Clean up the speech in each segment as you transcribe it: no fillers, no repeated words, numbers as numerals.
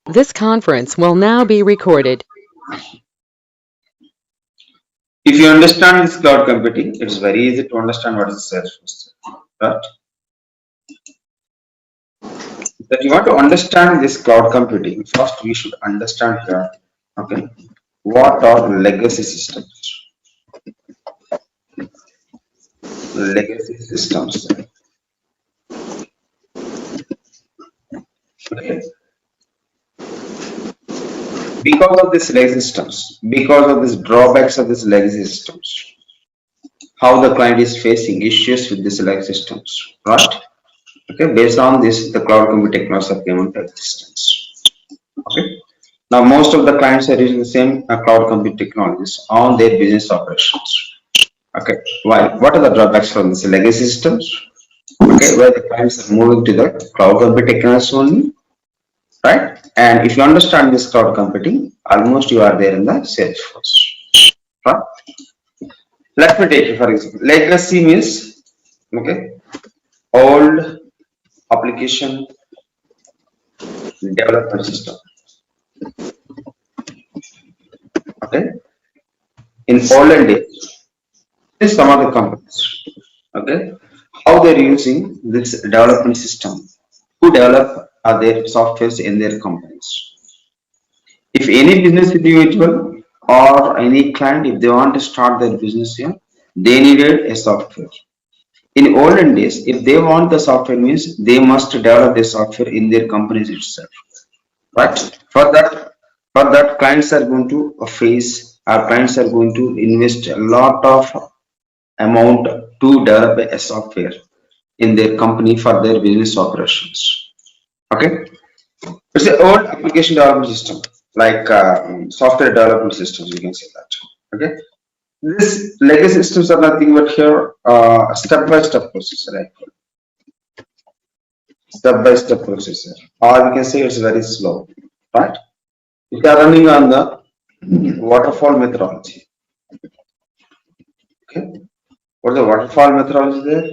This conference will now be recorded. If you understand this cloud computing, it's very easy to understand what is Salesforce. Right? That you want to understand this cloud computing, first we should understand here, okay, what are legacy systems? Legacy systems. Okay. Because of this legacy systems, because of these drawbacks of this legacy systems, how the client is facing issues with this legacy systems, right? Okay, based on this, the cloud computing technology came into existence. Okay. Now, most of the clients are using the same cloud computing technologies on their business operations. Okay. Why? What are the drawbacks from this legacy systems? Okay, where the clients are moving to the cloud computing technology only, right? And if you understand this cloud computing, almost you are there in the Salesforce. Right? Let me take it for example. Legacy means okay, old application development system. Okay, in olden days, this some of the companies. Okay, how they're using this development system to develop their softwares in their companies. If any business individual or any client, if they want to start their business here, they needed a software. In olden days, if they want the software means they must develop the software in their companies itself. Right? For that clients are going to face our clients are going to invest a lot of amount to develop a software in their company for their business operations. Okay, it's an old application development system, like software development systems. You can say that. Okay, this legacy systems are nothing but here step-by-step process, right? Step-by-step processor, or we can say it's very slow, right? If you are running on the waterfall methodology, okay, what's the waterfall methodology there?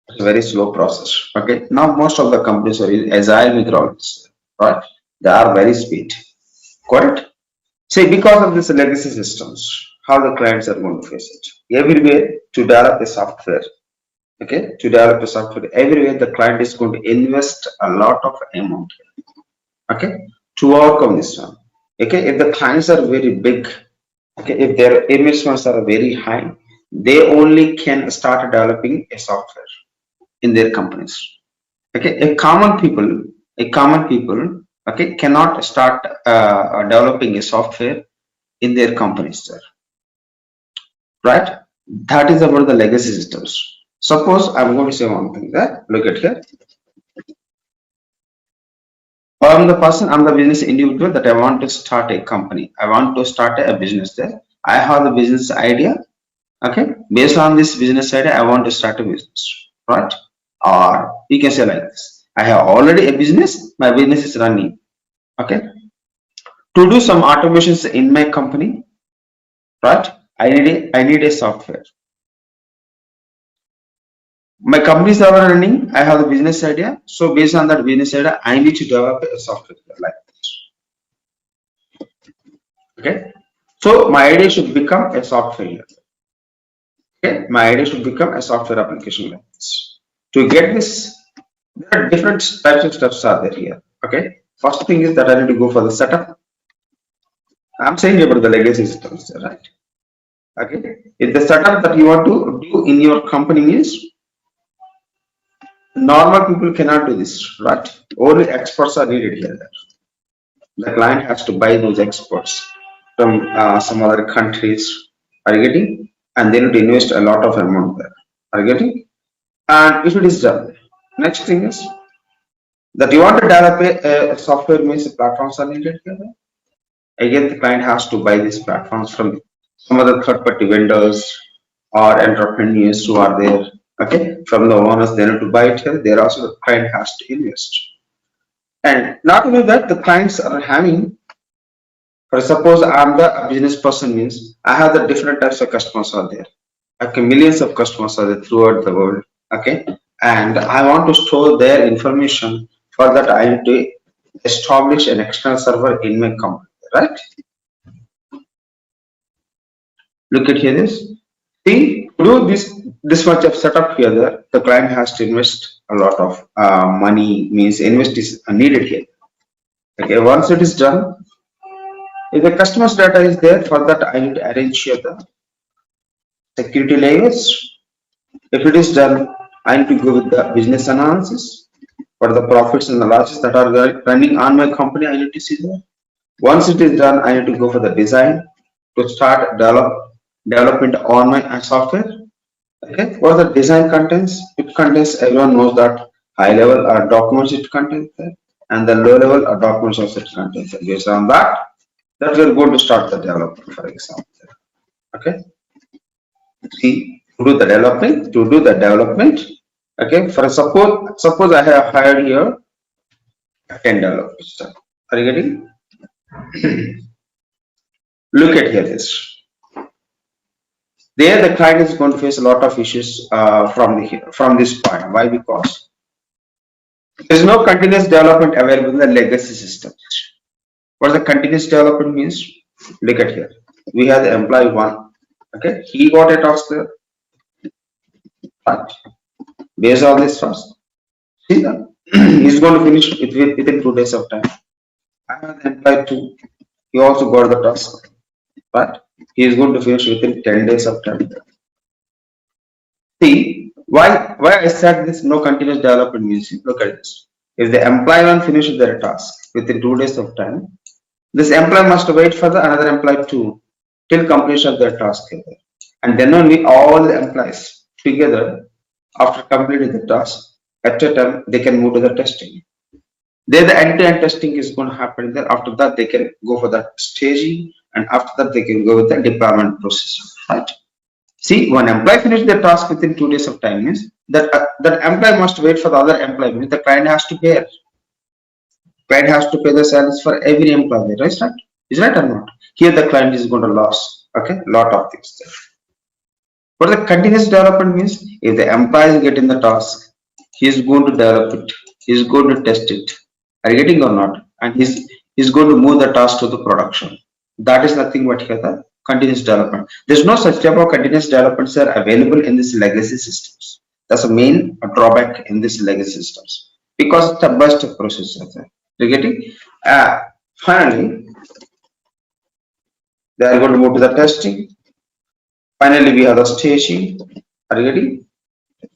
It's a very slow process. Okay, now most of the companies are using agile methodologies, right? They are very speed, correct? See, because of these legacy systems, how the clients are going to face it? Everywhere to develop a software, okay, to develop a software, everywhere the client is going to invest a lot of amount, okay, to work on this one. Okay, if the clients are very big, okay, if their investments are very high, they only can start developing a software in their companies. Okay, a common people, okay, cannot start developing a software in their companies, sir. Right? That is about the legacy systems. Suppose I'm going to say one thing there. Look at here. I'm the person, I'm the business individual that I want to start a company. I want to start a business there. I have the business idea. Okay. Based on this business idea, I want to start a business. Right? Or you can say like this. I have already a business. My business is running. Okay. To do some automations in my company, right? I need a software. My companies are running. I have the business idea. So based on that business idea, I need to develop a software like this. Okay. So my idea should become a software. Okay. My idea should become a software application like this. To get this, there are different types of steps are there here. Okay. First thing is that I need to go for the setup. I'm saying about the legacy systems, right? Okay. If the setup that you want to do in your company is normal people cannot do this, right? Only experts are needed here. The client has to buy those experts from some other countries. Are you getting? And they need to invest a lot of amount there. Are you getting? And if it is done, next thing is that you want to develop a software means platforms are needed here. Again, the client has to buy these platforms from some other third-party vendors or entrepreneurs who are there. Okay, from the owners, they need to buy it here. There also the client has to invest. And not only that, the clients are having, for suppose I'm the business person means I have the different types of customers are there. Okay, millions of customers are there throughout the world. Okay, and I want to store their information. For that, I need to establish an external server in my company, right? Look at here this. See, to do this much of setup here, the client has to invest a lot of money. Means invest is needed here. Okay, once it is done, if the customer's data is there, for that I need to arrange here the security layers. If it is done, I need to go with the business analysis. What are the profits and the losses that are running on my company? I need to see that. Once it is done, I need to go for the design to start development on my software. Okay, what are the design contents? It contains, everyone knows that high level are documents it contains there, and the low level are documents also it contains there. Based on that we are going to start the development, for example. Okay, see, to do the development. Okay, for suppose I have hired here 10 developers. Are you getting? Look at here this. There, the client is going to face a lot of issues from this point. Why? Because there is no continuous development available in the legacy systems. What the continuous development means? Look at here. We have the employee one. Okay, he got a task there. But based on this first, see that he's going to finish within 2 days of time. I have the employee two. He also got the task, but he is going to finish within 10 days of time. See, why I said this no continuous development means, look at this. If the employee one finishes their task within 2 days of time, this employee must wait for the another employee too till completion of their task here. And then only all the employees together after completing the task, at a time they can move to the testing. There the end-to-end testing is going to happen there. After that they can go for the staging, and after that they can go with the deployment process. Right? See, one employee finished their task within 2 days of time means that employee must wait for the other employee. Means the client has to pay. Client has to pay the salaries for every employee, right? Is right or not? Here the client is going to lose. Okay, lot of things there. But the continuous development means if the employee is getting the task, he is going to develop it. He is going to test it. Are you getting or not? And he's going to move the task to the production. That is nothing but here the continuous development. There's no such type of continuous developments are available in this legacy systems. That's a main drawback in this legacy systems because it's a burst process. You're getting? Finally, they are going to move to the testing. Finally, we have the staging. Are you ready?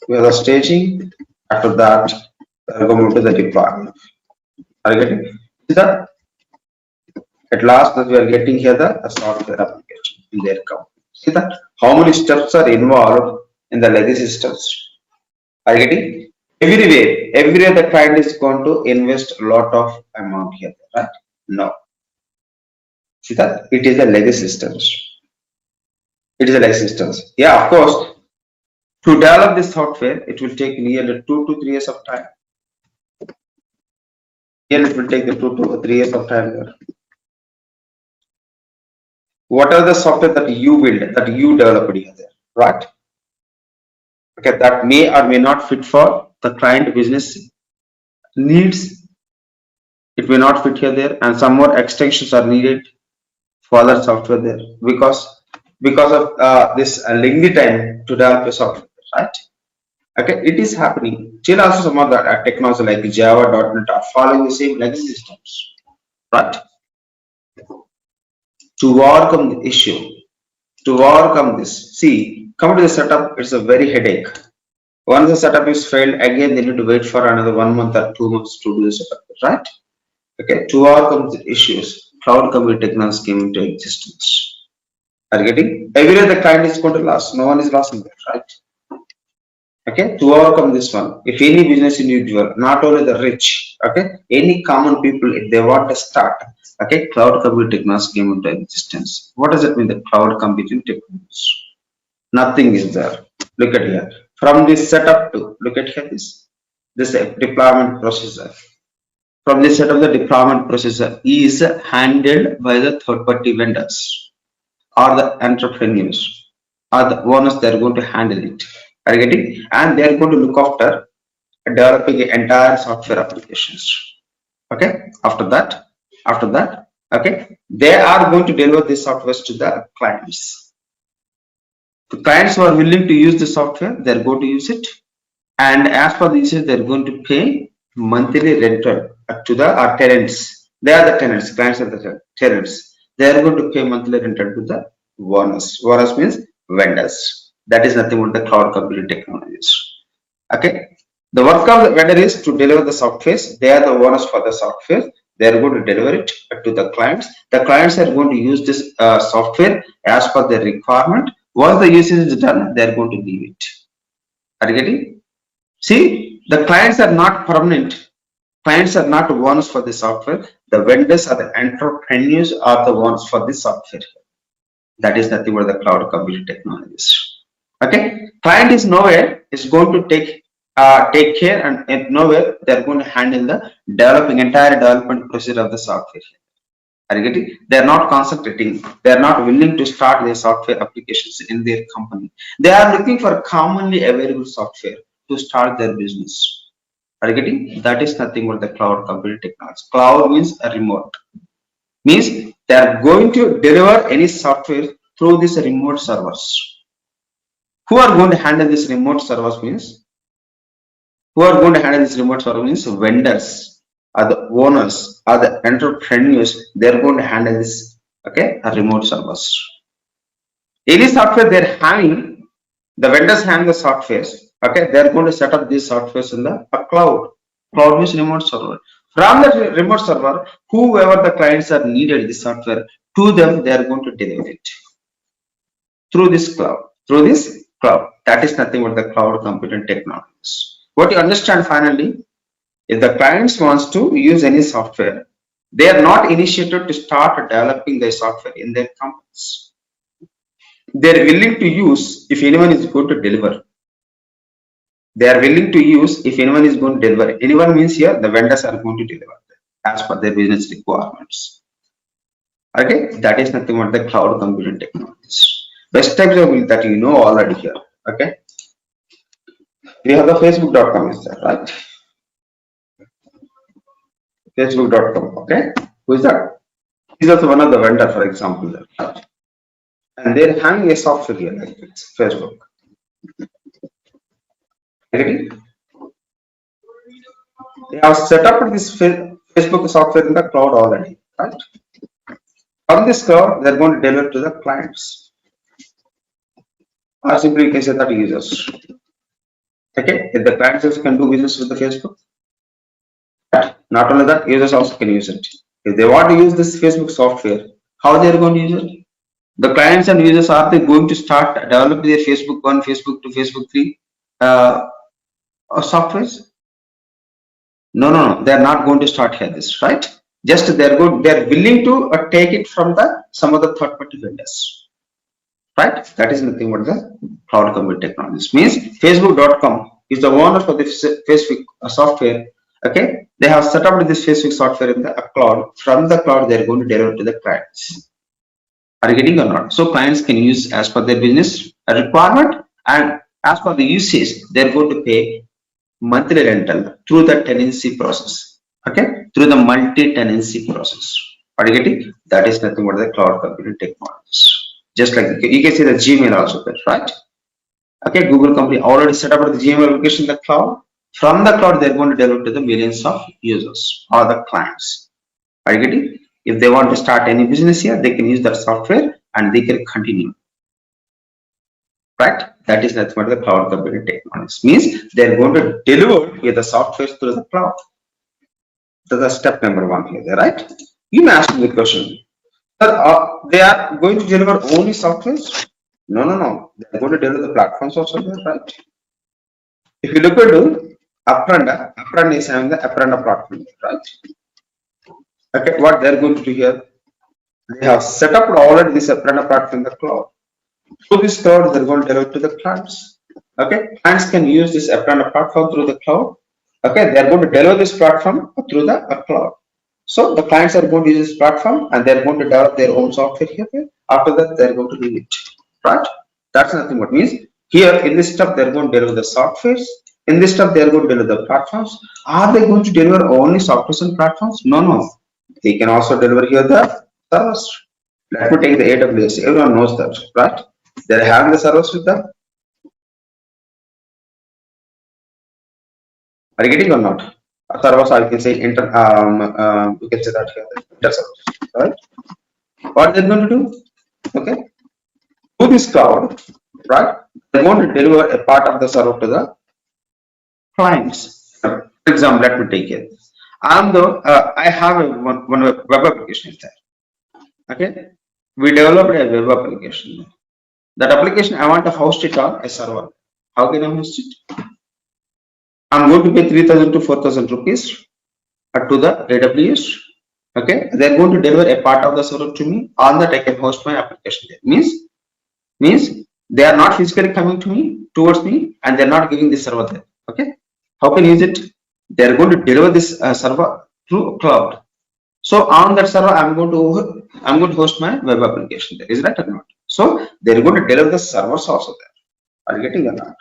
We have the staging. After that, we are going to move to the deployment. Are you getting? See that? At last, we are getting here the software application in their company. See that? How many steps are involved in the legacy systems? Are you getting? Everywhere the client is going to invest a lot of amount here, right? No. See that? It is the legacy systems. It is a legacy systems. Yeah, of course. To develop this software, it will take nearly 2 to 3 years of time. Here it will take the 2 to 3 years of time there. What are the software that you build, that you developed here there, right? Okay, that may or may not fit for the client business needs. It may not fit here there, and some more extensions are needed for other software there because of this lengthy time to develop a software, right? Okay, it is happening. Still also some of the technology like Java, .NET are following the same legacy systems, right? To overcome the issue, to overcome this, see, come to the setup, it's a very headache. Once the setup is failed, again they need to wait for another 1 month or 2 months to do the setup, right? Okay, to overcome the issues, cloud computing technology came into existence. Are you getting? Everywhere the client is going to lose, no one is losing that, right? Okay, to overcome this one, if any business individual, not only the rich, okay, any common people, if they want to start, okay, cloud computing technology came into existence. What does it mean, the cloud computing technology? Nothing is there. Look at here. From this setup to, look at here, this deployment processor. From this setup, the deployment processor is handled by the third-party vendors or the entrepreneurs or the owners. They are going to handle it. Are you getting? And they are going to look after developing entire software applications. Okay, after that, okay, they are going to deliver this software to the clients. The clients who are willing to use the software, they're going to use it, and as per the usage, they're going to pay monthly rental to the tenants. They are the tenants, clients are the tenants. They are going to pay monthly rental to the owners. Owners means vendors. That is nothing but the cloud computing technologies. Okay. The work of the vendor is to deliver the software. They are the owners for the software. They are going to deliver it to the clients. The clients are going to use this software as per their requirement. Once the usage is done, they are going to leave it. Are you getting? See, the clients are not permanent. Clients are not owners for the software. The vendors or the entrepreneurs are the ones for the software. That is nothing but the cloud computing technologies. Okay, client is nowhere is going to take care, and nowhere they are going to handle the developing entire development procedure of the software. Are you getting? They are not concentrating. They are not willing to start their software applications in their company. They are looking for commonly available software to start their business. Are you getting? That is nothing but the cloud computing technology. Cloud means a remote. Means they are going to deliver any software through these remote servers. Who are going to handle this remote servers means who are going to handle this remote server means vendors are the owners are the entrepreneurs. They're going to handle this, okay, a remote servers. Any software they're having, the vendors have the softwares, okay, they're going to set up these softwares in the cloud means remote server. From the remote server, whoever the clients are needed this software, to them they are going to deliver it through this cloud. That is nothing but the cloud computing technologies. What you understand finally, if the clients wants to use any software, they are not initiated to start developing their software in their companies. They are willing to use if anyone is going to deliver. They are willing to use if anyone is going to deliver. Anyone means here the vendors are going to deliver as per their business requirements. Okay, that is nothing but the cloud computing technologies. Best example that you know already here. Okay, we have the facebook.com is there, right? Facebook.com. Okay, who is that? He's also one of the vendor, for example, there, right? And they're having a software here like this, Facebook. Okay? They have set up this Facebook software in the cloud already, right? From this cloud, they're going to deliver to the clients, or simply you can say that users. Okay, if the clients also can do business with the Facebook, but not only that, users also can use it. If they want to use this Facebook software, how they are going to use it? The clients and users, are they going to start developing their Facebook 1, Facebook 2, Facebook 3 softwares? No, they are not going to start here this, right? Just they are willing to take it from the some of the third party vendors, right? That is nothing but the cloud computing technologies. Means facebook.com is the owner for the Facebook software. Okay, they have set up this Facebook software in the cloud. From the cloud, they are going to deliver to the clients. Are you getting or not? So clients can use as per their business requirement, and as per the usage, they are going to pay monthly rental through the tenancy process. Okay, through the multi-tenancy process. Are you getting? That is nothing but the cloud computing technologies. Just like you can see the Gmail also there, right? Okay, Google company already set up the Gmail application in the cloud. From the cloud, they're going to deliver to the millions of users or the clients. Are you getting? If they want to start any business here, they can use that software and they can continue. Right? That is nothing but the cloud computing technologies. Means they're going to deliver with the software through the cloud. That's the step number 1 here, right? You may ask me the question. They are going to deliver only softwares? No. They're going to deliver the platforms also there, right? If you look into Apprenda is having the Apprenda platform, right? Okay, what they're going to do here? They have set up already this Apprenda platform in the cloud. Through this cloud, they're going to deliver to the clients. Okay, clients can use this Apprenda platform through the cloud. Okay, they're going to deliver this platform through the cloud. So the clients are going to use this platform and they're going to develop their own software here. After that, they're going to leave it. Right? That's nothing but means here in this step, they're going to deliver the softwares. In this stuff, they are going to deliver the platforms. Are they going to deliver only software and platforms? No, no. They can also deliver here the servers. Let me take the AWS. Everyone knows that, right? They're having the servers with them. Are you getting or not? Servers, I can say you can say that here, inter servers, right? What they're going to do? Okay, to this cloud, right? They're going to deliver a part of the server to the clients. For example, let me take it. I have one web application is there. Okay, we developed a web application. That application I want to host it on a server. How can I host it? I'm going to pay 3,000 to 4,000 rupees to the AWS. Okay, they're going to deliver a part of the server to me. On that, I can host my application there. Means they are not physically coming to me towards me, and they're not giving this server there. Okay, how can I use it? They're going to deliver this server through cloud. So on that server, I'm going to host my web application there. Is that or not? So they're going to deliver the servers also there. Are you getting or not?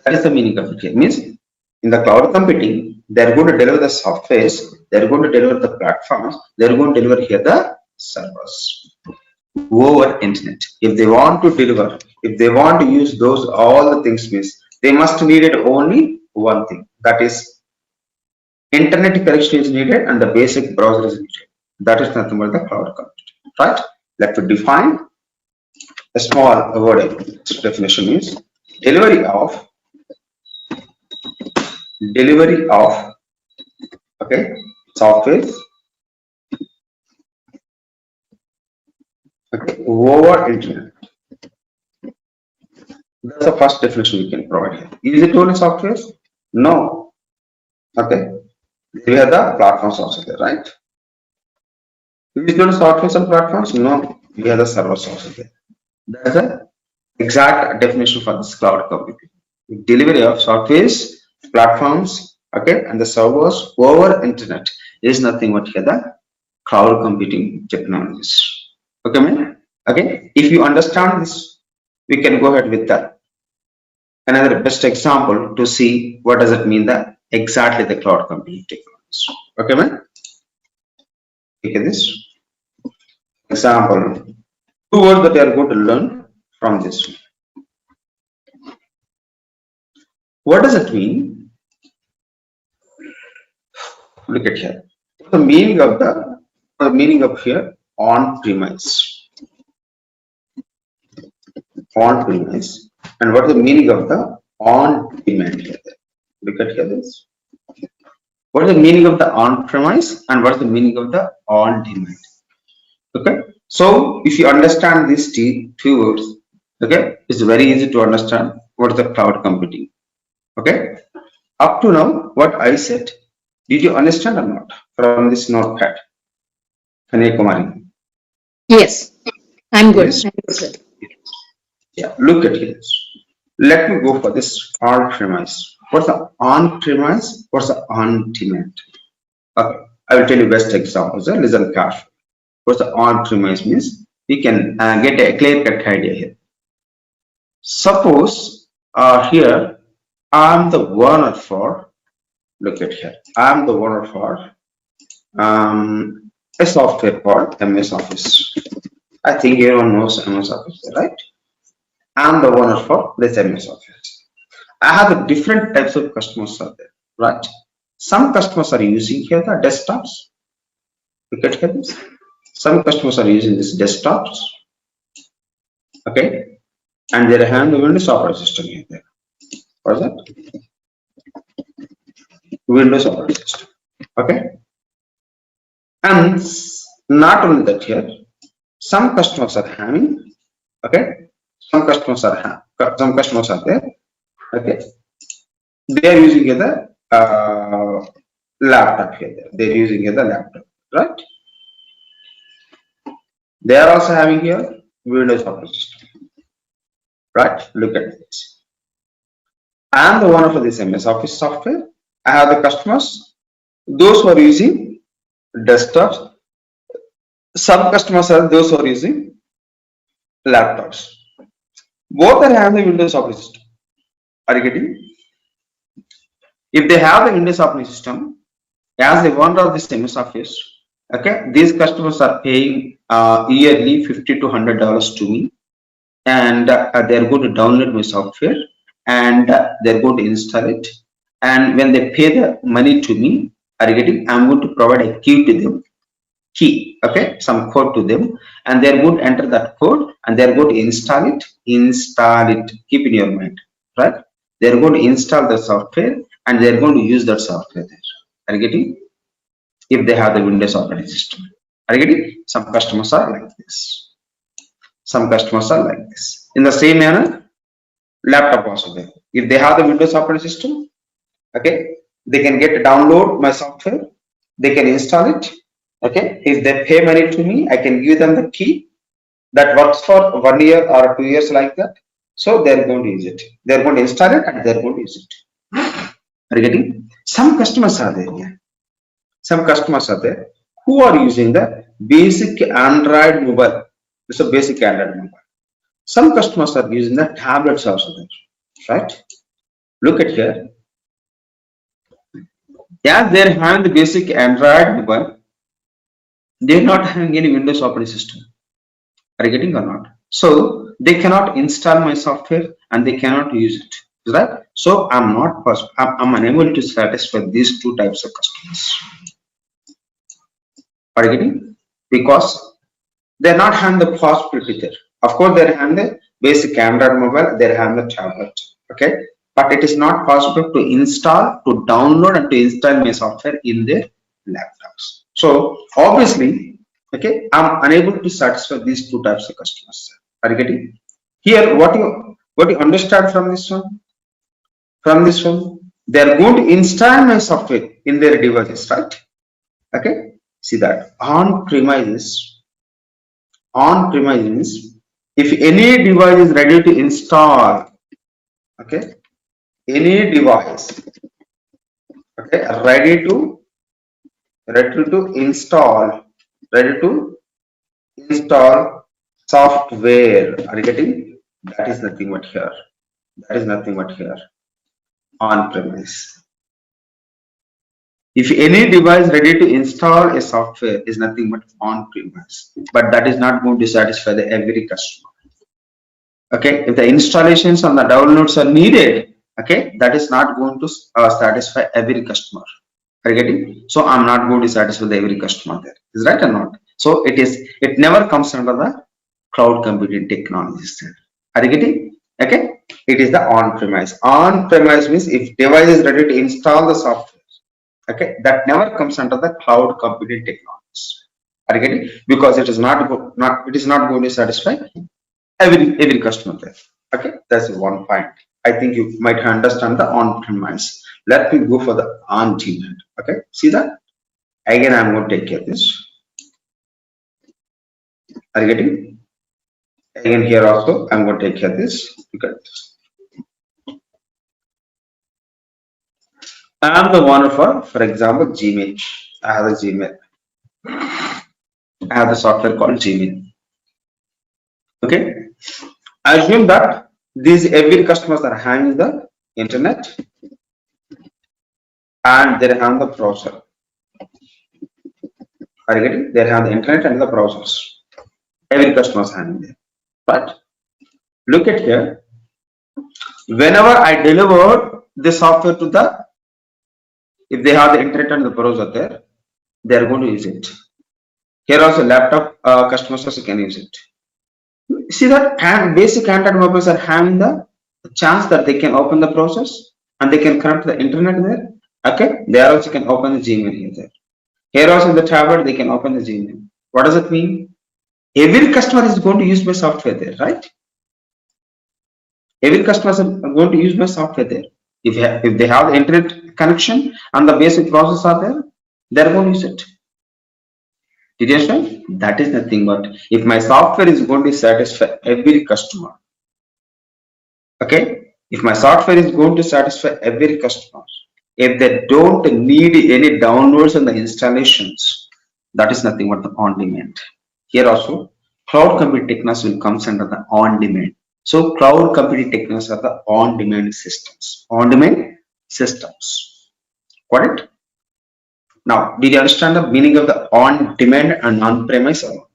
That is the meaning of it here. Means in the cloud computing, they're going to deliver the softwares, they're going to deliver the platforms, they're going to deliver here the servers over internet. If they want to deliver, if they want to use those all the things, means they must need it only one thing, that is internet connection is needed and the basic browser is needed. That is nothing but the cloud computing, right? Let me define a small word definition is delivery of okay software okay over internet. That's the first definition we can provide here. Is it only software? No. Okay, we have the platforms also there, right? Is it only software and platforms? No, we have the servers also there. That's the exact definition for this cloud computing. Delivery of softwares, platforms, okay, and the servers over internet is nothing but here the cloud computing technologies. Okay, man. Okay, if you understand this, we can go ahead with that. Another best example to see what does it mean that exactly the cloud computing technologies. Okay, man. Look at this example. Two words that you are going to learn from this. What does it mean? Look at here. The meaning of here on premise, and what is the meaning of the on demand here? Look at here this. What is the meaning of the on premise and what is the meaning of the on demand? Okay. So if you understand these two words, okay, it's very easy to understand what is the cloud computing. Okay. Up to now, what I said, did you understand or not from this notepad? Kumari. Yes, I'm good. Yes. I'm good, sir. Yeah, look at this. Let me go for this on premise. What's the on premise? What's the on demand? Okay, I will tell you best examples. Listen carefully. What's the on premise means? We can get a clear cut idea here. Suppose here I'm the owner for. Look at here. I'm the owner for a software called MS Office. I think everyone knows MS Office, right? I'm the owner for this MS Office. I have a different types of customers out there, right? Some customers are using here the desktops. Look at here this. Some customers are using this desktops, okay, and they're having the Windows operating system here. There. What is that? Windows operating system, okay. And not only that here, some customers are having, okay, some customers are there, okay. They are using here the laptop here. They're using here the laptop, right? They are also having here Windows operating system, right? Look at this. I am the owner for this MS Office software. I have the customers, those who are using desktops. Some customers are those who are using laptops. Both are having the Windows operating system. Are you getting? If they have the Windows operating system, as the owner of this MS Office, okay, these customers are paying yearly $50 to $100 to me, and they're going to download my software, and they're going to install it. And when they pay the money to me, are you getting? I'm going to provide a key to them, okay, some code to them, and they're going to enter that code, and they're going to install it. Keep in your mind, right? They're going to install the software, and they're going to use that software there. Are you getting? If they have the Windows operating system, are you getting? Some customers are like this. Some customers are like this. In the same manner, laptop also there. If they have the Windows operating system, okay, they can get to download my software, they can install it. Okay, if they pay money to me, I can give them the key that works for 1 year or 2 years like that. So they're going to use it. They're going to install it and they're going to use it. Are you getting? Some customers are there. Yeah. Some customers are there who are using the basic Android mobile. It's a basic Android mobile. Some customers are using the tablets also there, right? Look at here. Yeah, they're having the basic Android mobile. They're not having any Windows operating system. Are you getting or not? So they cannot install my software and they cannot use it, right? So I'm unable to satisfy these two types of customers. Are you getting? Because they're not having the possibility there. Of course, they're having the basic Android mobile, they're having the tablet, okay? But it is not possible to install, to download, and to install my software in their laptops. So obviously, okay, I'm unable to satisfy these two types of customers. Are you getting? Here, what you understand from this one? From this one, they are going to install my software in their devices, right? Okay, see that on premise, if any device is ready to install, okay, any device, okay, ready to install software. Are you getting? That is nothing but here. That is nothing but here. On premise. If any device ready to install a software is nothing but on premise, but that is not going to satisfy the every customer. Okay, if the installations and the downloads are needed, okay, that is not going to satisfy every customer. Are you getting? So I'm not going to satisfy the every customer there. Is right or not? So it never comes under the cloud computing technologies there. Are you getting? Okay, it is the on-premise. On-premise means if device is ready to install the software, okay, that never comes under the cloud computing technologies. Are you getting? Because it is not going to satisfy every customer there. Okay, that's one point. I think you might understand the on-premise. Let me go for the on-demand. Okay, see that? Again, I'm going to take care of this. Are you getting? Again, here also, I'm going to take care of this. Okay. I'm the one for example, Gmail. I have a Gmail. I have the software called Gmail. Okay. I assume that these every customers are having the internet and they have the browser. Are you getting? They have the internet and the browsers. Every customer is having it. But look at here. Whenever I deliver the software to the, if they have the internet and the browser there, they are going to use it. Here also laptop customers also can use it. See that basic Android mobiles are having the chance that they can open the browsers and they can connect to the internet there. Okay, they also can open the Gmail here there. Here also in the tablet they can open the Gmail. What does it mean? Every customer is going to use my software there, right? Every customer is going to use my software there. If they have the internet connection and the basic process are there, they are going to use it. Did you understand? That is nothing but if my software is going to satisfy every customer. Okay, if my software is going to satisfy every customer, if they don't need any downloads and the installations, that is nothing but the on demand. Here also, cloud computing technology will come under the on demand. So cloud computing technologies are the on-demand systems. On-demand systems. Got it? Now, did you understand the meaning of the on-demand and on-premise? Or not?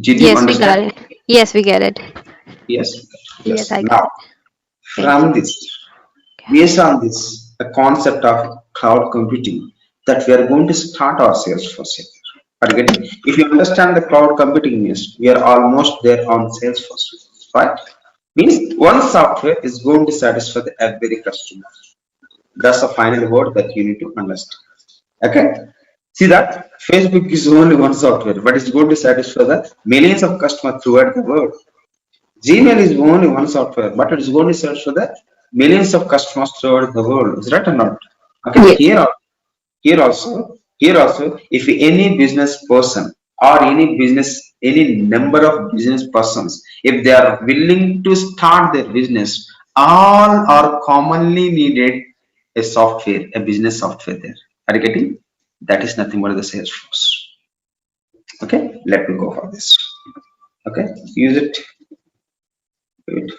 Did you Yes, we got understand? it. Yes, we get it. Yes. Yes, Yes. I got Now, it. Thank from you. this, based on this, the concept of cloud computing, that we are going to start our Salesforce here. Are you getting? If you understand the cloud computing means, we are almost there on Salesforce, right? Means one software is going to satisfy the every customer. That's the final word that you need to understand. Okay. See that Facebook is only one software, but it's going to satisfy the millions of customers throughout the world. Gmail is only one software, but it is going to search for the millions of customers throughout the world. Is that or not? Okay, Yes. here also, here also, if any business person or any number of business persons, if they are willing to start their business, all are commonly needed a software, a business software there. Are you getting? That is nothing but the Salesforce. Okay, let me go for this. Okay, use it. Wait.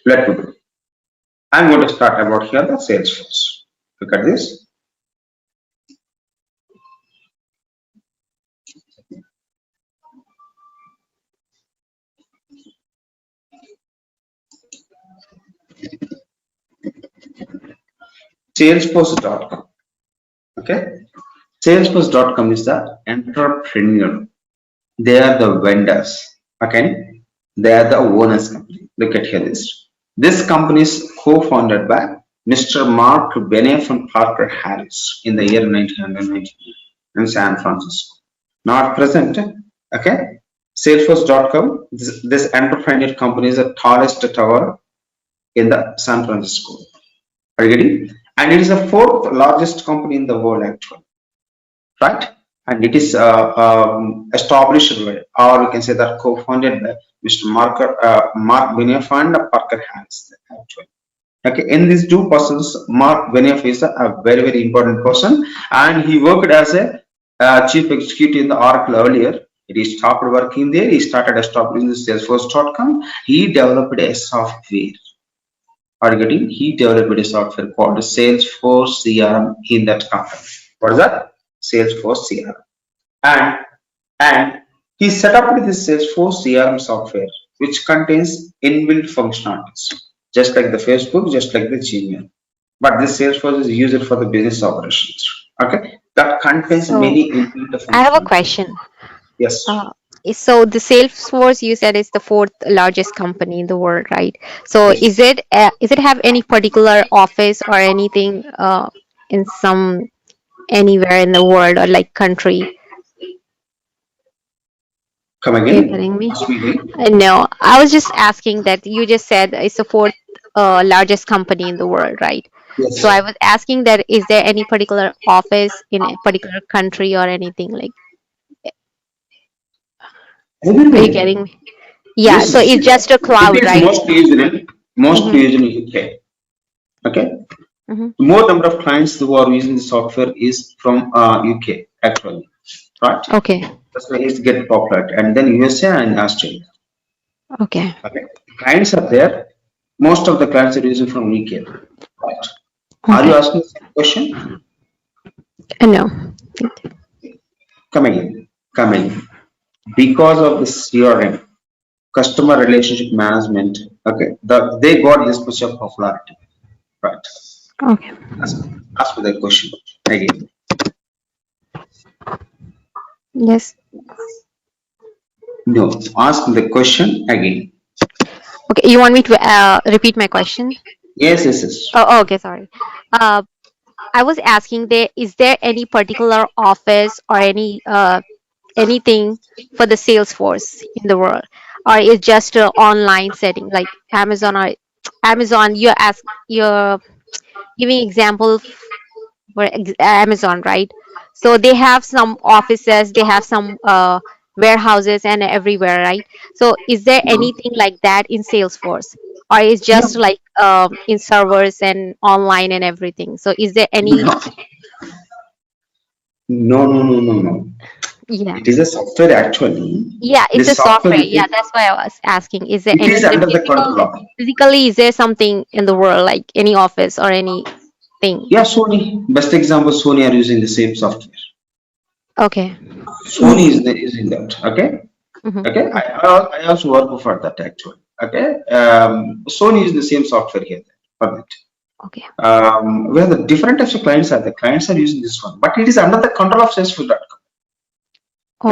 Let me go. I'm going to start about here the Salesforce. Look at this. Salesforce.com. Okay. Salesforce.com is the entrepreneur. They are the vendors. Okay. They are the owners company. Look at here this. This company is co-founded by Mr. Mark Benioff and Parker Harris in the year 1990 in San Francisco. Not present. Okay. Salesforce.com. This entrepreneur company is the tallest tower in the San Francisco. Are you getting? And it is the fourth largest company in the world, actually, right? And it is established by, or we can say that co-founded by Mr. Mark Benioff and Parker Harris, actually. Okay, in these two persons, Mark Benioff is a very, very important person, and he worked as a chief executive in the Oracle earlier. He stopped working there. He started establishing the Salesforce.com. He developed a software targeting, he developed a software called Salesforce CRM in that company. What is that? Salesforce CRM. And and he set up with this Salesforce CRM software, which contains inbuilt functionalities, just like the Facebook, just like the Gmail. But this Salesforce is used for the business operations. Okay, that contains So many inbuilt I have a functionalities. question. Yes, Uh, so the Salesforce you said is the fourth largest company in the world, right? So yes. is it have any particular office or anything in some anywhere in the world or like country? Come Are you again. getting me? Ask me again. No, I was just asking that you just said it's the fourth largest company in the world, right? So I Yes. was asking that is there any particular office in a particular country or anything like? Are you Everywhere. getting me? Yeah. Yes, So yes. it's just a It cloud, is right? most Mm-hmm. used in UK. Okay, Mm-hmm. more number of clients who are using the software is from UK actually, right? Okay. That's why it's get popular, and then USA and Australia. Okay. Okay, clients are there. Most of the clients are using from UK, right? Are you Okay. asking the same question? No. Come again, come again. Because of the CRM, customer relationship management, okay, they got this much of popularity, right? Okay. Ask, ask me the question again. Yes. No, ask the question again. Okay. You want me to repeat my question? Yes, yes, yes. Oh, okay. Sorry. Uh, I was asking there is there any particular office or anything for the Salesforce in the world, or is just an online setting like Amazon or Amazon? You're giving example for Amazon, right? So they have some offices, they have some warehouses and everywhere, right? So is there No, anything like that in Salesforce, or is no, just like in servers and online and everything? So is there any no. No, no, no, no, no. Yeah. It is a software actually. Yeah, it's a This software software. it Yeah, is, that's why I was asking. Is there it any is other under the physical, control of. physically, is there something in the world, like any office or anything? Yeah, Sony. Best example, Sony are using the same software. Okay. Sony is using that. Okay. Mm-hmm. Okay. Okay. I also work for that actually. Okay. Sony is the same software here for that. Okay. Where the different types of clients are, the clients are using this one, but it is under the control of Salesforce.com.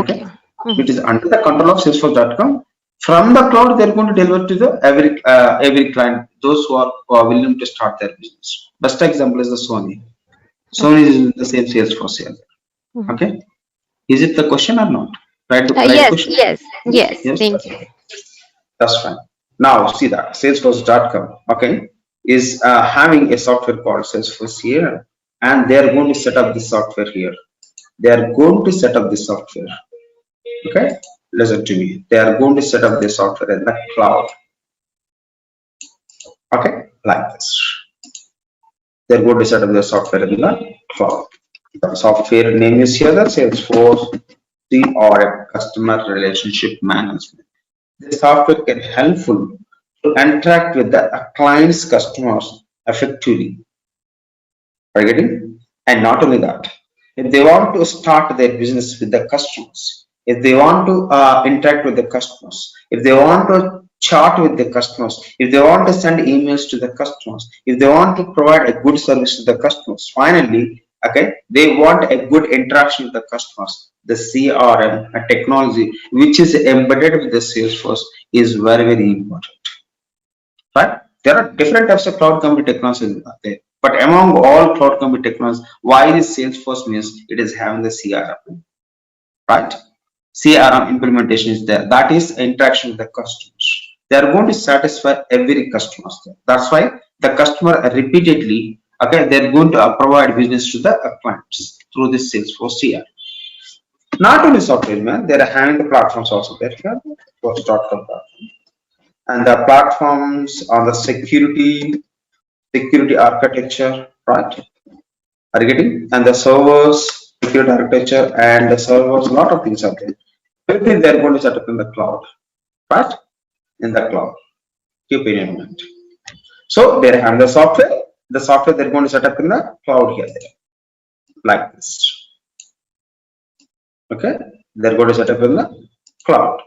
Okay. Okay. It Mm-hmm. is under the control of Salesforce.com. From the cloud, they're going to deliver to the every client, those who are willing to start their business. Best example is the Sony. Sony Okay. is in the same Salesforce here. Mm-hmm. Okay. Is it the question or not? Right Yes. question. Yes. Yes. Yes, Thank that's you. fine. That's fine. Now see that Salesforce.com, okay, is having a software called Salesforce here, and they are going to set up the software here. They are going to set up the software. Okay, listen to me. They are going to set up the software in the cloud. Okay, like this. They're going to set up the software in the cloud. The software name is here the Salesforce CRM, Customer Relationship Management. The software can helpful to interact with the client's customers effectively. Are you getting? And not only that, if they want to start their business with the customers, if they want to interact with the customers, if they want to chat with the customers, if they want to send emails to the customers, if they want to provide a good service to the customers, finally, okay, they want a good interaction with the customers. The CRM, a technology which is embedded with the Salesforce, is very, very important. Right? There are different types of cloud computing technologies out there. But among all cloud computing technologies, why is Salesforce means it is having the CRM, right? CRM implementation is there. That is interaction with the customers. They are going to satisfy every customer. That's why the customer repeatedly, okay, they're going to provide business to the clients through this Salesforce CRM. Not only software, man, they're having the platforms also there. Here, Post.com platform. And the platforms on the security architecture, right? Are you getting? And the servers, security architecture, and the servers, a lot of things are there. Everything they're going to set up in the cloud, right? In the cloud. Keep in mind. So they have the software. The software they're going to set up in the cloud here, there, like this. Okay, they're going to set up in the cloud.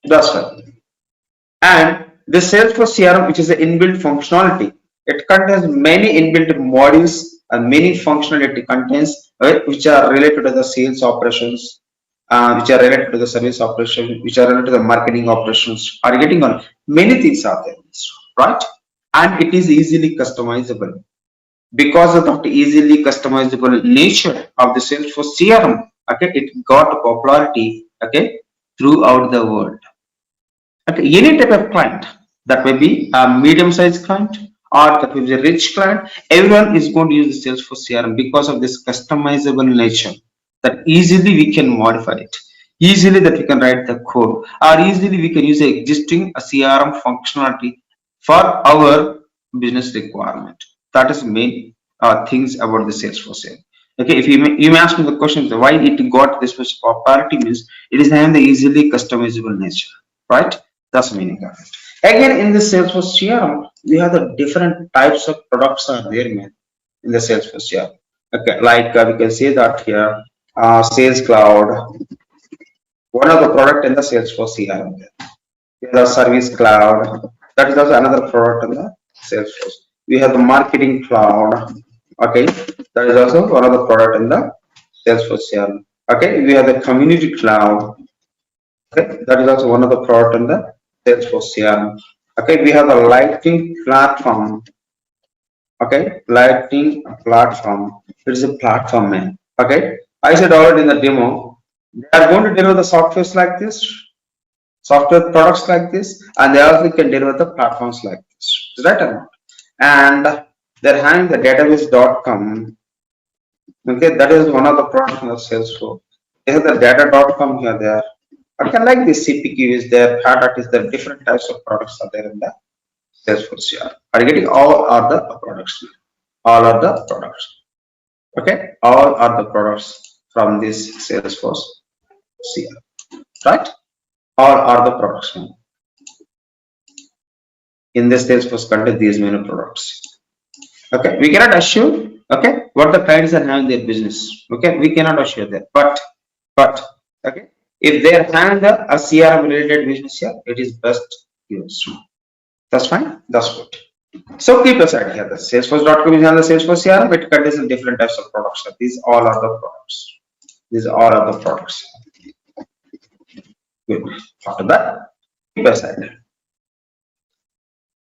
That's right. And the Salesforce CRM, which is an inbuilt functionality, it contains many inbuilt modules and many functionality contains which are related to the sales operations, which are related to the service operation, which are related to the marketing operations. Are you getting on? Many things are there, right? And it is easily customizable because of the easily customizable nature of the Salesforce CRM. Okay, it got popularity. Okay, throughout the world. Okay, any type of client, that may be a medium-sized client or that may be a rich client, everyone is going to use the Salesforce CRM because of this customizable nature that easily we can modify it, easily that we can write the code, or easily we can use the existing CRM functionality for our business requirement. That is the main things about the Salesforce CRM. Okay, if you may ask me the question why it got this much popularity means it is having the easily customizable nature, right? That's the meaning of it. Again, in the Salesforce CRM, we have the different types of products are there, man, in the Salesforce CRM. Okay, like we can say that here, Sales Cloud, one of the product in the Salesforce CRM. We have the Service Cloud, that is also another product in the Salesforce. We have the Marketing Cloud, okay, that is also one of the product in the Salesforce CRM. Okay, we have the Community Cloud, okay, that is also one of the product in the Salesforce CRM. Okay, we have the Lightning platform. Okay, Lightning platform. It is a platform, man. Okay, I said already in the demo, they are going to deliver the softwares like this, software products like this, and they also can deliver the platforms like this. Is that or not? And they're having the database.com. Okay, that is one of the products in the Salesforce. They have the data.com here there. Okay, like the CPQ is there, product is there, different types of products are there in the Salesforce here. Are you getting all are the products? All are the products. Okay, all are the products from this Salesforce CRM, right? All are the products in this Salesforce contain these many products. Okay, we cannot assure, okay, what the clients are having their business. Okay, we cannot assure that, but okay, if they are having a CRM related business here, it is best used. That's fine, that's good. So keep aside here the Salesforce.com is on the Salesforce CRM. It contains different types of products. So these all are the products. These all are the products. Good. After that, keep aside.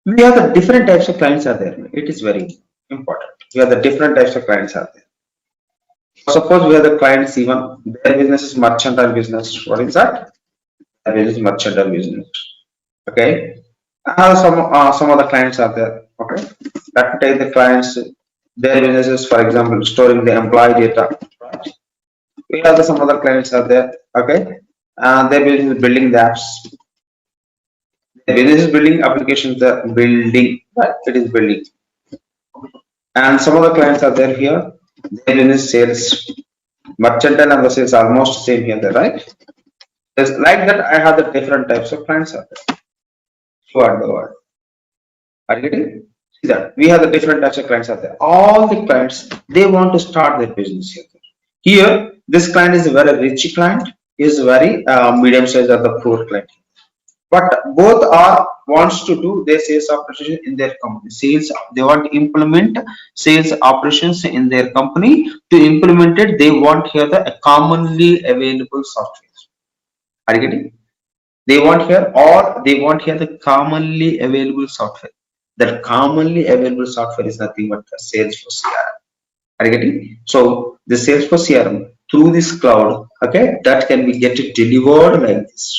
We have the different types of clients are there. It is very important. We have the different types of clients are there. Suppose we have the clients even their business is mercantile business. What is that? Their business is mercantile business. Okay. Some of the clients are there. Okay. Let me take the clients. Their businesses, for example, storing the employee data. Right. We have some other clients are there. Okay. Their business is building the apps. Their business is building applications. The building. Right. It is building. And some of the clients are there here. Their business sales. Mercantile and the sales are almost same here, right? Just like that, I have the different types of clients are there throughout the world. Are you getting? See that we have the different types of clients are there. All the clients they want to start their business here. Here, this client is a very rich client, is very medium size or the poor client. But both are wants to do their sales operation in their company. Sales they want to implement sales operations in their company. To implement it, they want here the commonly available software. Are you getting? They want here or they want here the commonly available software. That commonly available software is nothing but the Salesforce CRM. Are you getting? So the Salesforce CRM through this cloud, okay, that can be get it delivered like this.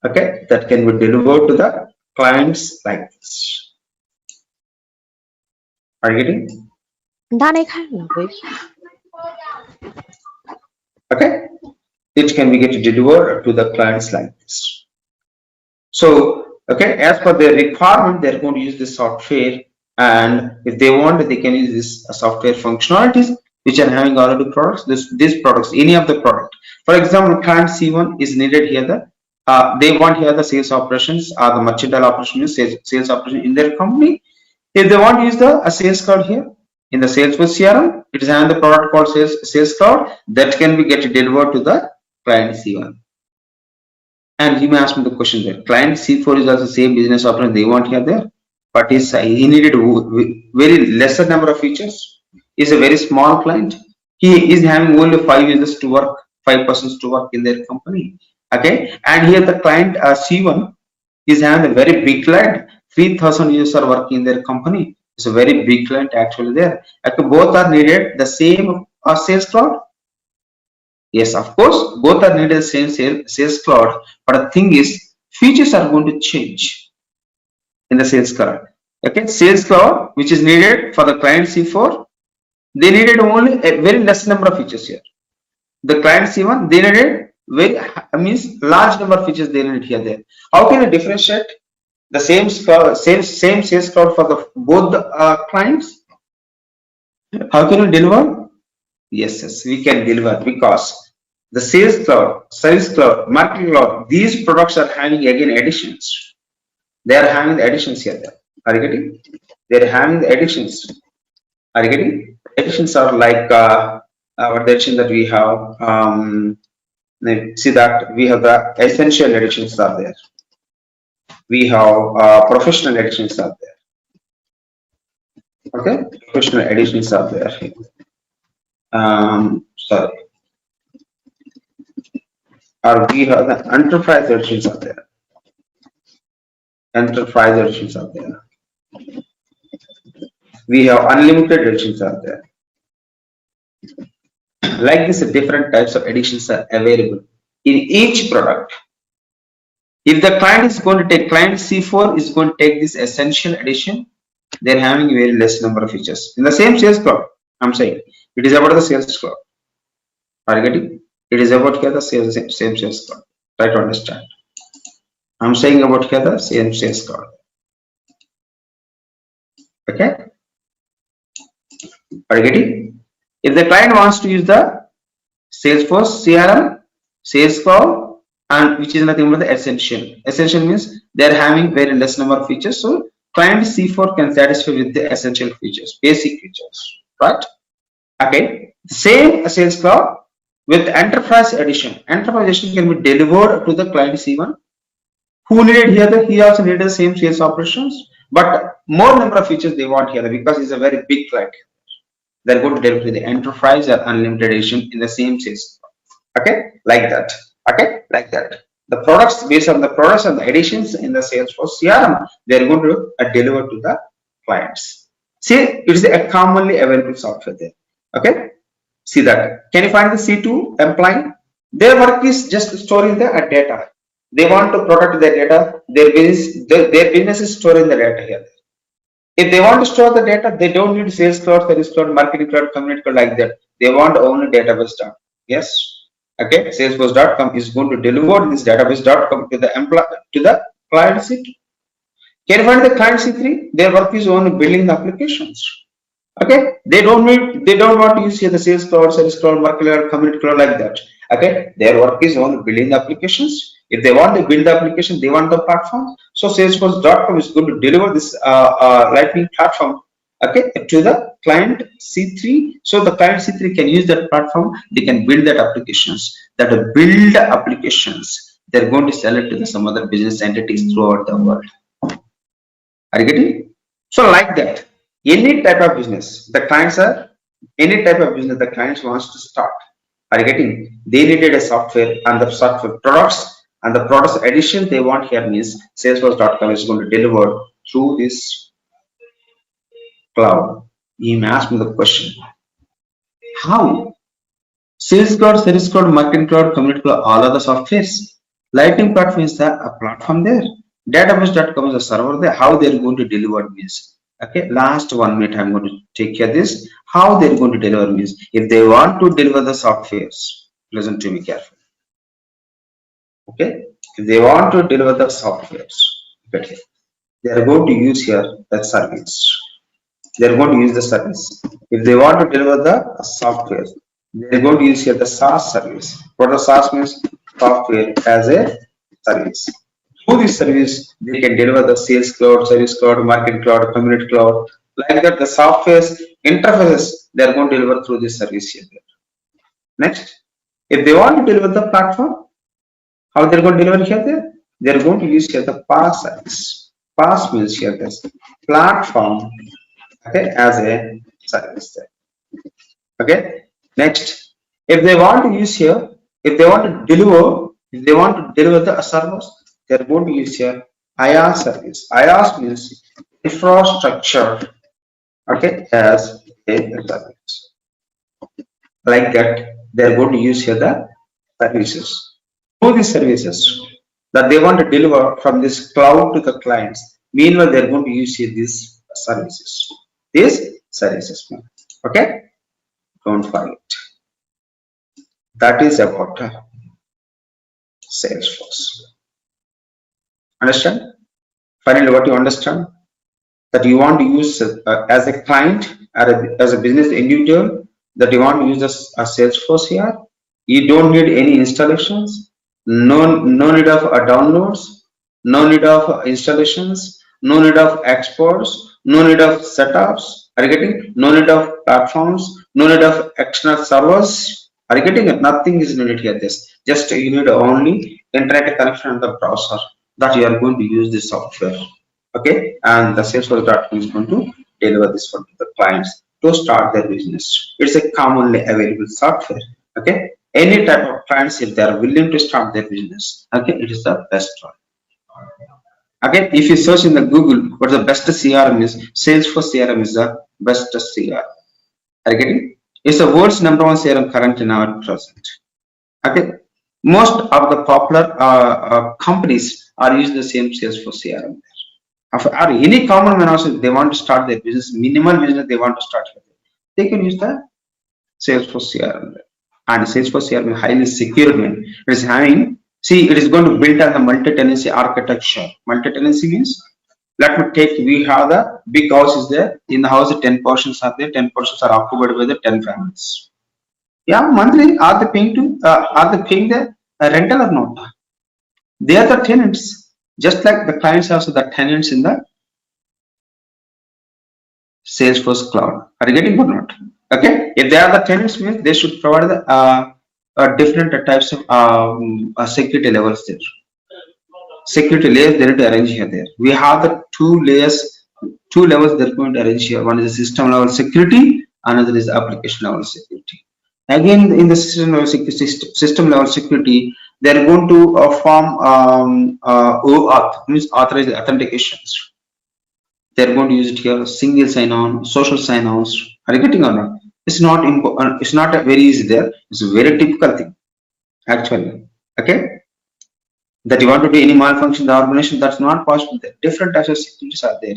Okay, that can be delivered to the clients like this. Are you getting? 他那看了回 Okay, it can be get delivered to the clients like this. So, okay, as per their requirement, they're going to use this software, and if they want, they can use this software functionalities which are having already products. These products, any of the product. For example, client C1 is needed here. They want here the sales operations or the mercantile operations, sales operation in their company. If they want to use the sales cloud here in the Salesforce CRM, it is having the product called sales cloud that can be get delivered to the client C1. And you may ask me the question there. Client C4 is also same business operation they want here there, but he needed very lesser number of features. Is a very small client. He is having only 5 users to work, 5 persons to work in their company. Okay, and here the client C1 is having a very big client. 3,000 users are working in their company. It's a very big client actually there. Okay, both are needed the same sales cloud. Yes, of course, both are needed the same sales cloud, but the thing is, features are going to change in the sales cloud. Okay, sales cloud, which is needed for the client C4, they needed only a very less number of features here. The client C1, they needed very means large number of features they needed here there. How can I differentiate the same sales cloud for the both the clients? How can we deliver? Yes, we can deliver because the sales cloud, marketing cloud, these products are having again additions. They are having the additions here. Are you getting? They are having the additions. Are you getting? Additions are like what the addition that we have. See that we have the essential additions are there. We have professional additions are there. Okay, professional additions are there. Sorry. Or we have the enterprise editions are there. Enterprise editions are there. We have unlimited editions are there. Like this, different types of editions are available in each product. If the client is going to take client C4 is going to take this essential edition, they're having very less number of features in the same sales cloud. I'm saying it is about the sales cloud. Are you getting? It is about here the same sales cloud. Try to understand. I'm saying about here the same sales cloud. Okay. Are you getting? If the client wants to use the Salesforce CRM, Sales Cloud, and which is nothing but the essential. Essential means they are having very less number of features, so client C4 can satisfy with the essential features, basic features, right? Okay. Same Sales Cloud with Enterprise Edition. Enterprise Edition can be delivered to the client C1. Who needed here? He also needed the same sales operations, but more number of features they want here because it's a very big client. They're going to deliver the enterprise or unlimited edition in the same sales. Okay, like that. Okay, like that. The products based on the products and the editions in the Salesforce CRM, they're going to deliver to the clients. See, it is a commonly available software there. Okay, see that. Can you find the C2 employee? Their work is just storing the data. They want to protect their data. Their business is storing the data here. If they want to store the data, they don't need sales cloud, service cloud, marketing cloud, community cloud like that. They want only database data. Yes. Okay. Salesforce.com is going to deliver this database.com to the client C2. Can you find the client C3? Their work is only building the applications. Okay, they don't want to use here the sales cloud, service cloud, market cloud, community cloud like that. Okay, their work is on building the applications. If they want to build the application, they want the platform. So Salesforce.com is going to deliver this Lightning platform, okay, to the client C3. So the client C3 can use that platform. They can build that applications. That build applications, they're going to sell it to some other business entities throughout the world. Are you getting? So like that, any type of business, the clients are any type of business the clients wants to start. Are you getting? They needed a software and the software products and the products addition they want here means Salesforce.com is going to deliver through this cloud. You may ask me the question: how? Sales Cloud, Service Cloud, Marketing Cloud, Community Cloud, all other softwares. Lightning platform is a platform there. Database.com is a server there. How they're going to deliver means. Okay, last 1 minute I'm going to take care of this. How they're going to deliver means if they want to deliver the softwares, listen to me carefully. Okay, if they want to deliver the softwares, okay, they are going to use here that service. They are going to use the service. If they want to deliver the software, they are going to use here the SaaS service. What the SaaS means? Software as a service. Through this service, they can deliver the sales cloud, service cloud, marketing cloud, community cloud. Like that, the software's interfaces they are going to deliver through this service here. Next, if they want to deliver the platform, how they're going to deliver here there? They're going to use here the PaaS service. PaaS means here this platform, okay, as a service there. Okay. Next, if they want to use here, if they want to deliver the servers, they're going to use here IaaS service. IaaS means infrastructure, okay, as a service. Like that, they're going to use here the services. Through these services that they want to deliver from this cloud to the clients. Meanwhile, they're going to use here these services. These services. Okay. Don't forget. That is about Salesforce. Understand? Finally, what you understand? That you want to use as a client, as a business individual, that you want to use a Salesforce here. You don't need any installations, no need of downloads, no need of installations, no need of exports, no need of setups. Are you getting? No need of platforms, no need of external servers. Are you getting it? Nothing is needed here. Just you need only internet connection and the browser that you are going to use this software. Okay, and the Salesforce.com is going to deliver this one to the clients to start their business. It's a commonly available software. Okay, any type of clients if they are willing to start their business, okay, it is the best one. Okay, if you search in the Google what the best CRM is, Salesforce CRM is the best CRM. Are you getting? It's the world's #1 CRM currently now at present. Okay, most of the popular companies are using the same Salesforce CRM. Or any common man also, they want to start their business, minimal business they want to start, they can use the Salesforce CRM. And Salesforce CRM is highly secure. It is having, see, it is going to build on the multi-tenancy architecture. Multi-tenancy means Let me take, we have the big house is there. In the house 10 portions are there, 10 portions are occupied by the 10 families. Yeah, monthly are they paying to are they paying the rental or not? They are the tenants, just like the clients also the tenants in the Salesforce cloud. Are you getting or not? Okay, if they are the tenants means they should provide the different types of security levels there. Security layers they need to arrange here there. We have the two layers, two levels they're going to arrange here. One is the system level security, another is application level security. Again, in the system level security, they're going to form OAuth, means authorized authentications. They're going to use it here, single sign-on, social sign-ons. Are you getting or not? It's not it's not a very easy there. It's a very typical thing, actually. Okay, that you want to do any malfunction in the organization, that's not possible. Different types of securities are there.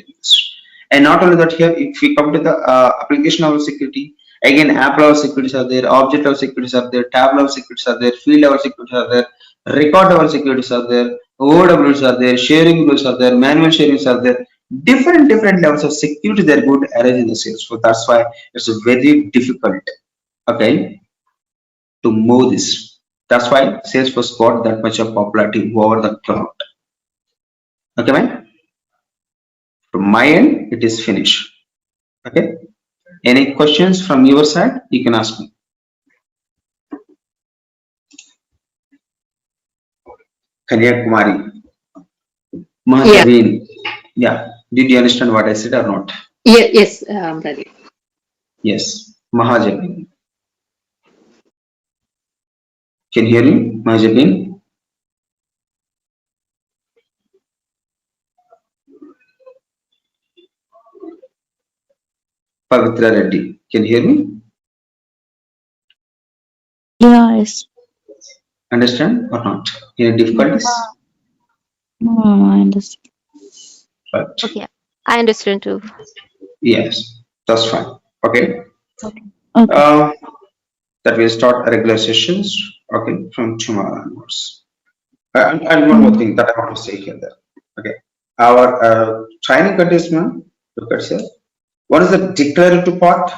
And not only that, here if we come to the application level security, again app level securities are there, object level securities are there, tab level securities are there, field level securities are there, record level securities are there, OWs are there, sharing rules are there, manual sharings are there. Different levels of security they're going to arrange in the Salesforce. That's why it's very difficult, okay, to move this. That's why Salesforce got that much of popularity over the cloud. Okay, man. From my end, it is finished. Okay. Any questions from your side? You can ask me. Kanyakumari, Yeah. Mahajabin. Yeah. Did you understand what I said or not? Yes, I'm ready. Yes. Mahajabin. Can you hear me? Mahajabin? Pavitra Reddy. Can you hear me? Yes. Understand or not? Any difficulties? No, I understand. Right. Okay, I understand too. Yes. That's fine. Okay. Okay. Okay. That will start regular sessions. Okay. From tomorrow onwards. And one more thing that I want to say here. That, okay. Our training contestant, look at here. One is the declarative part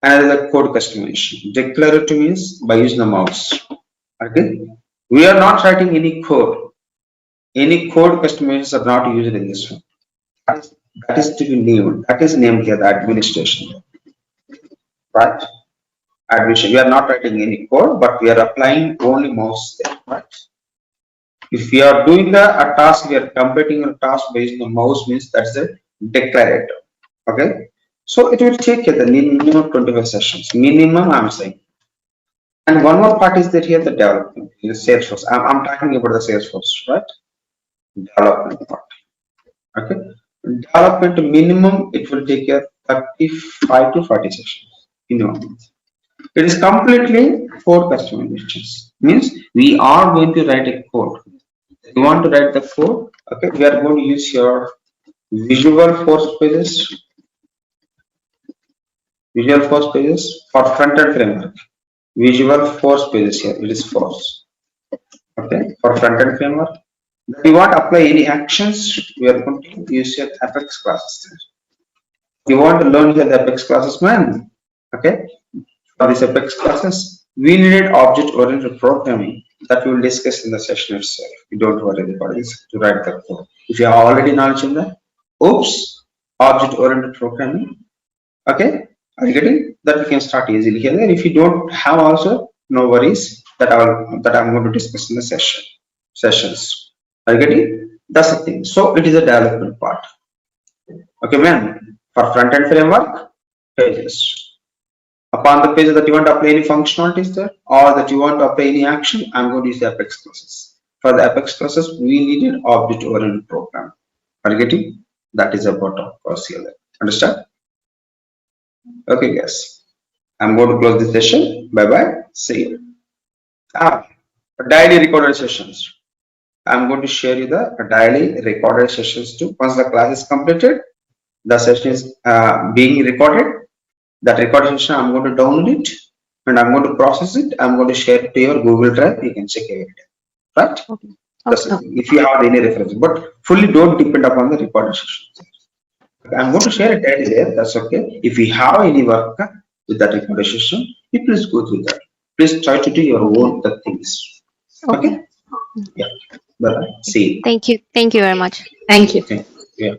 and the code customization. Declarative means by using the mouse. Okay. We are not writing any code. Any code customizations are not used in this one. That is to be named. That is named here the administration. Right? Administration. We are not writing any code, but we are applying only mouse there. Right? If we are doing a task, we are completing a task based on the mouse means that's a declarative. Okay. So it will take the minimum 25 sessions. Minimum, I'm saying. And one more part is that here the development, the Salesforce. I'm talking about the Salesforce, right? Development part. Okay. Development minimum, it will take 35 to 40 sessions. Minimum. It is completely code customizations. Means we are going to write a code. You want to write the code, okay? We are going to use your Visual Force pages. Visual Force pages for front-end framework. Visual Force pages here. It is Force. Okay, for front-end framework. If you want to apply any actions, we are going to use your Apex classes. You want to learn the Apex classes, man. Okay, for these Apex classes, we needed object-oriented programming that we will discuss in the session itself. You don't worry about it to write the code. If you have already knowledge in that, oops, object-oriented programming. Okay, are you getting that? We can start easily here. And if you don't have also, no worries. That I'm going to discuss in the sessions. Are you getting? That's the thing. So it is a development part. Okay, man. For front-end framework, pages. Upon the page that you want to apply any functionalities there, or that you want to apply any action, I'm going to use the Apex classes. For the Apex classes, we needed object-oriented program. Are you getting? That is about of course here. Understand? Okay, guys. I'm going to close the session. Bye bye. See you. Daily recorded sessions. I'm going to share you the daily recorded sessions too. Once the class is completed, the session is being recorded. That recorded session, I'm going to download it and I'm going to process it. I'm going to share it to your Google Drive. You can check it. Right? Okay. That's Okay. it. If you have any reference, but fully don't depend upon the recorded session. I'm going to share a title there. That's okay. If you have any work with that recorded session, you please go through that. Please try to do your Okay. own the things. Okay. Okay. Yeah. Bye. See you. Thank you. Thank you very much. Thank you. Thank you. Yeah.